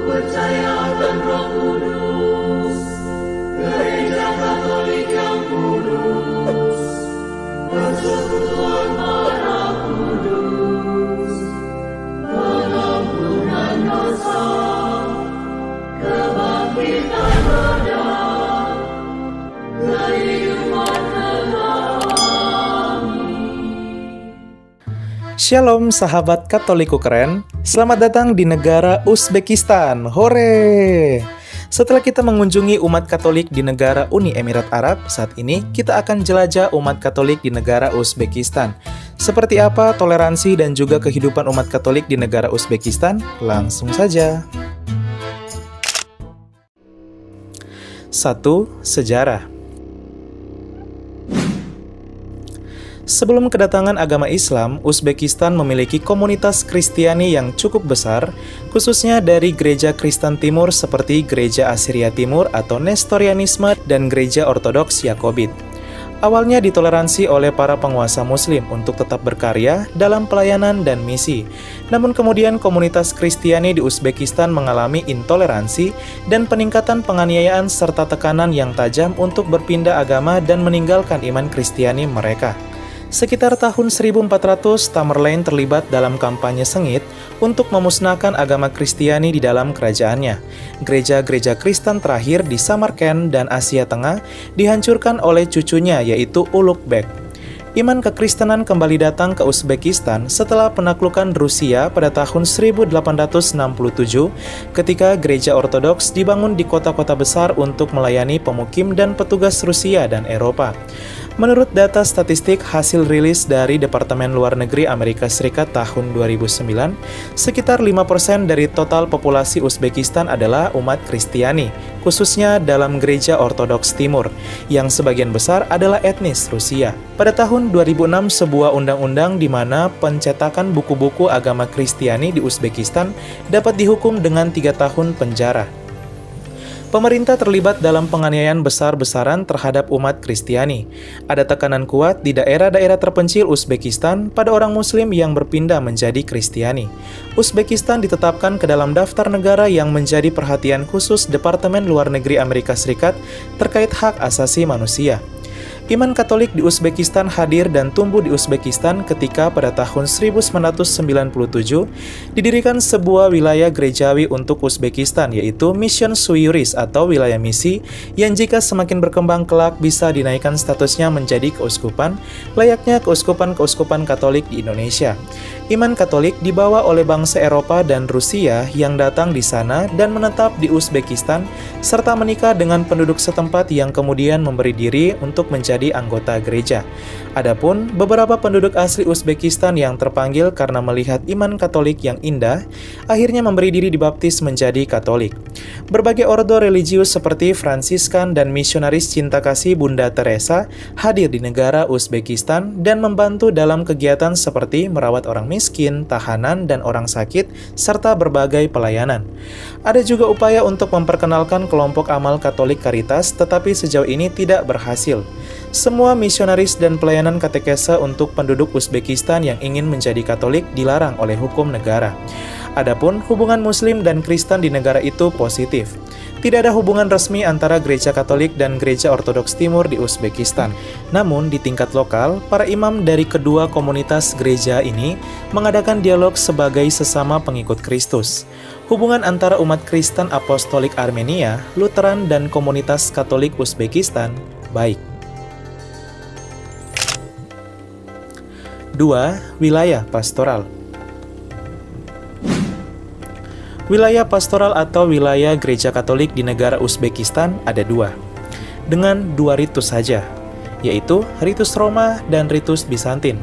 percaya akan Roh Kudus, Gereja Katolik yang kudus, persekutuan darah kudus, pengampunan dosa, kebangkitan badan, kehidupan kekal. Shalom sahabat Katoliku keren, selamat datang di negara Uzbekistan, hore! Setelah kita mengunjungi umat Katolik di negara Uni Emirat Arab, saat ini kita akan jelajah umat Katolik di negara Uzbekistan. Seperti apa toleransi dan juga kehidupan umat Katolik di negara Uzbekistan? Langsung saja. 1. Sejarah. Sebelum kedatangan agama Islam, Uzbekistan memiliki komunitas Kristiani yang cukup besar, khususnya dari gereja Kristen Timur seperti Gereja Assyria Timur atau Nestorianisme dan Gereja Ortodoks Yakobit. Awalnya ditoleransi oleh para penguasa Muslim untuk tetap berkarya dalam pelayanan dan misi. Namun kemudian komunitas Kristiani di Uzbekistan mengalami intoleransi dan peningkatan penganiayaan serta tekanan yang tajam untuk berpindah agama dan meninggalkan iman Kristiani mereka. Sekitar tahun 1400, Tamerlane terlibat dalam kampanye sengit untuk memusnahkan agama Kristiani di dalam kerajaannya. Gereja-gereja Kristen terakhir di Samarkand dan Asia Tengah dihancurkan oleh cucunya yaitu Ulugh Beg. Iman kekristenan kembali datang ke Uzbekistan setelah penaklukan Rusia pada tahun 1867 ketika gereja ortodoks dibangun di kota-kota besar untuk melayani pemukim dan petugas Rusia dan Eropa. Menurut data statistik hasil rilis dari Departemen Luar Negeri Amerika Serikat tahun 2009, sekitar 5% dari total populasi Uzbekistan adalah umat Kristiani, khususnya dalam gereja Ortodoks Timur, yang sebagian besar adalah etnis Rusia. Pada tahun 2006, sebuah undang-undang di mana pencetakan buku-buku agama Kristiani di Uzbekistan dapat dihukum dengan 3 tahun penjara. Pemerintah terlibat dalam penganiayaan besar-besaran terhadap umat Kristiani. Ada tekanan kuat di daerah-daerah terpencil Uzbekistan pada orang Muslim yang berpindah menjadi Kristiani. Uzbekistan ditetapkan ke dalam daftar negara yang menjadi perhatian khusus Departemen Luar Negeri Amerika Serikat terkait hak asasi manusia. Iman Katolik di Uzbekistan hadir dan tumbuh di Uzbekistan ketika pada tahun 1997 didirikan sebuah wilayah gerejawi untuk Uzbekistan yaitu Mission Suyuris atau wilayah misi yang jika semakin berkembang kelak bisa dinaikkan statusnya menjadi keuskupan layaknya keuskupan-keuskupan Katolik di Indonesia. Iman Katolik dibawa oleh bangsa Eropa dan Rusia yang datang di sana dan menetap di Uzbekistan serta menikah dengan penduduk setempat yang kemudian memberi diri untuk menjadi anggota gereja. Adapun beberapa penduduk asli Uzbekistan yang terpanggil karena melihat iman Katolik yang indah, akhirnya memberi diri dibaptis menjadi Katolik. Berbagai ordo religius seperti Fransiskan dan misionaris cinta kasih Bunda Teresa hadir di negara Uzbekistan dan membantu dalam kegiatan seperti merawat orang miskin, tahanan, dan orang sakit, serta berbagai pelayanan. Ada juga upaya untuk memperkenalkan kelompok amal Katolik Caritas, tetapi sejauh ini tidak berhasil. Semua misionaris dan pelayanan katekese untuk penduduk Uzbekistan yang ingin menjadi Katolik dilarang oleh hukum negara. Adapun hubungan Muslim dan Kristen di negara itu positif. Tidak ada hubungan resmi antara gereja Katolik dan gereja Ortodoks Timur di Uzbekistan. Namun di tingkat lokal, para imam dari kedua komunitas gereja ini mengadakan dialog sebagai sesama pengikut Kristus. Hubungan antara umat Kristen Apostolik Armenia, Lutheran, dan komunitas Katolik Uzbekistan baik. 2. Wilayah pastoral. Wilayah pastoral atau wilayah gereja Katolik di negara Uzbekistan ada 2, dengan 2 ritus saja, yaitu ritus Roma dan ritus Bizantin.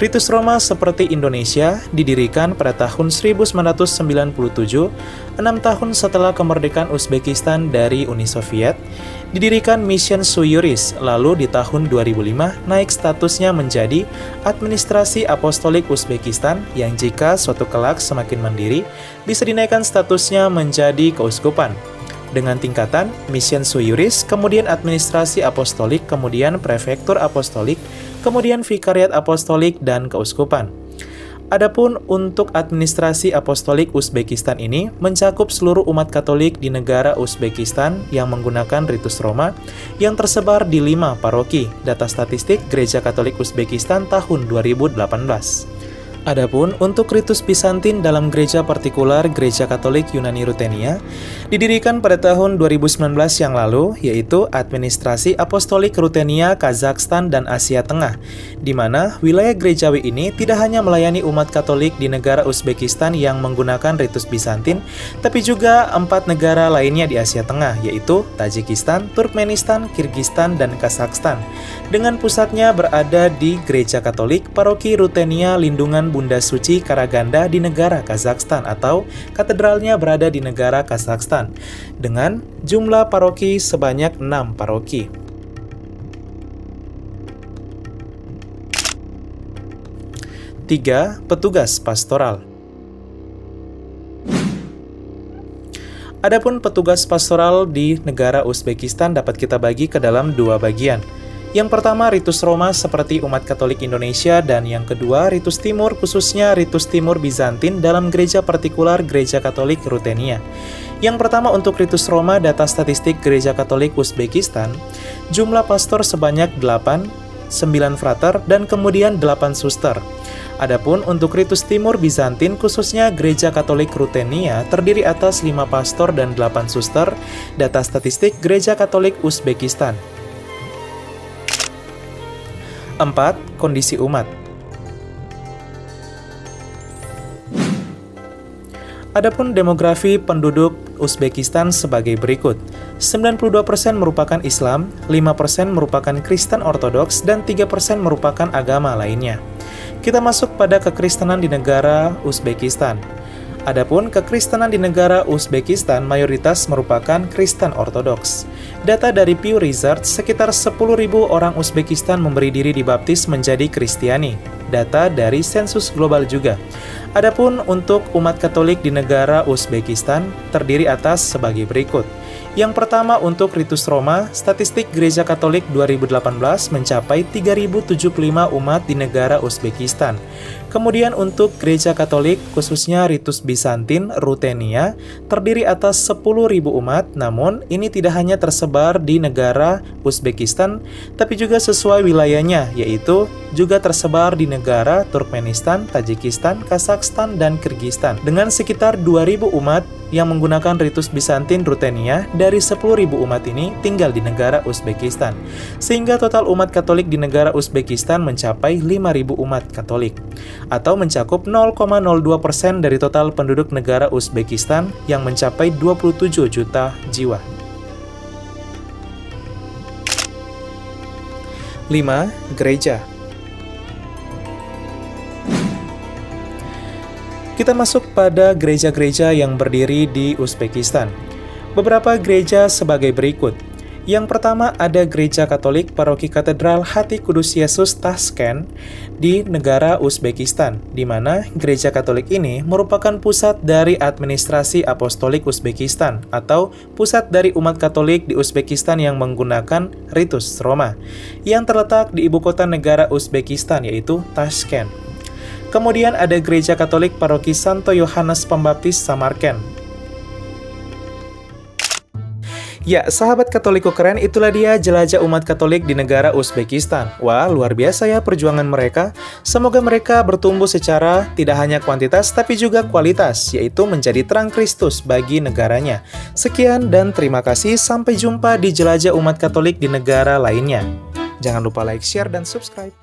Ritus Roma seperti Indonesia didirikan pada tahun 1997, 6 tahun setelah kemerdekaan Uzbekistan dari Uni Soviet. Didirikan Mission Suyuris, lalu di tahun 2005 naik statusnya menjadi Administrasi Apostolik Uzbekistan yang jika suatu kelak semakin mandiri bisa dinaikkan statusnya menjadi keuskupan. Dengan tingkatan Mission Suyuris, kemudian Administrasi Apostolik, kemudian Prefektur Apostolik, kemudian Vikariat Apostolik, dan Keuskupan. Adapun untuk administrasi apostolik Uzbekistan ini mencakup seluruh umat Katolik di negara Uzbekistan yang menggunakan ritus Roma yang tersebar di 5 paroki. Data statistik Gereja Katolik Uzbekistan tahun 2018. Adapun untuk ritus Bizantin dalam gereja partikular Gereja Katolik Yunani Rutenia didirikan pada tahun 2019 yang lalu, yaitu Administrasi Apostolik Rutenia, Kazakhstan, dan Asia Tengah, di mana wilayah gerejawi ini tidak hanya melayani umat Katolik di negara Uzbekistan yang menggunakan ritus Bizantin, tapi juga 4 negara lainnya di Asia Tengah, yaitu Tajikistan, Turkmenistan, Kirgistan, dan Kazakhstan, dengan pusatnya berada di Gereja Katolik Paroki Rutenia Lindungan Bunda Suci Karaganda di negara Kazakhstan, atau katedralnya berada di negara Kazakhstan, dengan jumlah paroki sebanyak 6 paroki. Tiga, petugas pastoral. Adapun petugas pastoral di negara Uzbekistan dapat kita bagi ke dalam 2 bagian. Yang pertama, ritus Roma seperti umat Katolik Indonesia, dan yang kedua, ritus Timur, khususnya ritus Timur Bizantin dalam gereja partikular Gereja Katolik Rutenia. Yang pertama, untuk ritus Roma, data statistik Gereja Katolik Uzbekistan, jumlah pastor sebanyak 8, 9 frater, dan kemudian 8 suster. Adapun untuk ritus Timur Bizantin, khususnya Gereja Katolik Rutenia, terdiri atas 5 pastor dan 8 suster, data statistik Gereja Katolik Uzbekistan. 4. Kondisi umat. Adapun demografi penduduk Uzbekistan sebagai berikut. 92% merupakan Islam, 5% merupakan Kristen Ortodoks, dan 3% merupakan agama lainnya. Kita masuk pada kekristenan di negara Uzbekistan. Adapun kekristenan di negara Uzbekistan mayoritas merupakan Kristen Ortodoks. Data dari Pew Research, sekitar 10.000 orang Uzbekistan memberi diri dibaptis menjadi Kristiani. Data dari Sensus Global juga. Adapun untuk umat Katolik di negara Uzbekistan terdiri atas sebagai berikut. Yang pertama, untuk ritus Roma, statistik Gereja Katolik 2018 mencapai 3.075 umat di negara Uzbekistan. Kemudian untuk Gereja Katolik, khususnya ritus Bizantin Rutenia, terdiri atas 10.000 umat, namun ini tidak hanya tersebar di negara Uzbekistan, tapi juga sesuai wilayahnya, yaitu juga tersebar di negara Turkmenistan, Tajikistan, Kazakhstan, dan Kirgistan, dengan sekitar 2.000 umat yang menggunakan ritus Bizantin Rutenia. Dari 10.000 umat ini tinggal di negara Uzbekistan, sehingga total umat Katolik di negara Uzbekistan mencapai 5.000 umat Katolik, atau mencakup 0,02% dari total penduduk negara Uzbekistan yang mencapai 27 juta jiwa. 5. Gereja. Kita masuk pada gereja-gereja yang berdiri di Uzbekistan. Beberapa gereja sebagai berikut. Yang pertama, ada Gereja Katolik Paroki Katedral Hati Kudus Yesus Tashkent di negara Uzbekistan, di mana Gereja Katolik ini merupakan pusat dari administrasi apostolik Uzbekistan, atau pusat dari umat Katolik di Uzbekistan yang menggunakan ritus Roma, yang terletak di ibu kota negara Uzbekistan, yaitu Tashkent. Kemudian ada Gereja Katolik Paroki Santo Yohanes Pembaptis Samarkand. Ya, sahabat Katoliko keren, itulah dia jelajah umat Katolik di negara Uzbekistan. Wah, luar biasa ya perjuangan mereka. Semoga mereka bertumbuh secara tidak hanya kuantitas, tapi juga kualitas, yaitu menjadi terang Kristus bagi negaranya. Sekian dan terima kasih, sampai jumpa di jelajah umat Katolik di negara lainnya. Jangan lupa like, share, dan subscribe.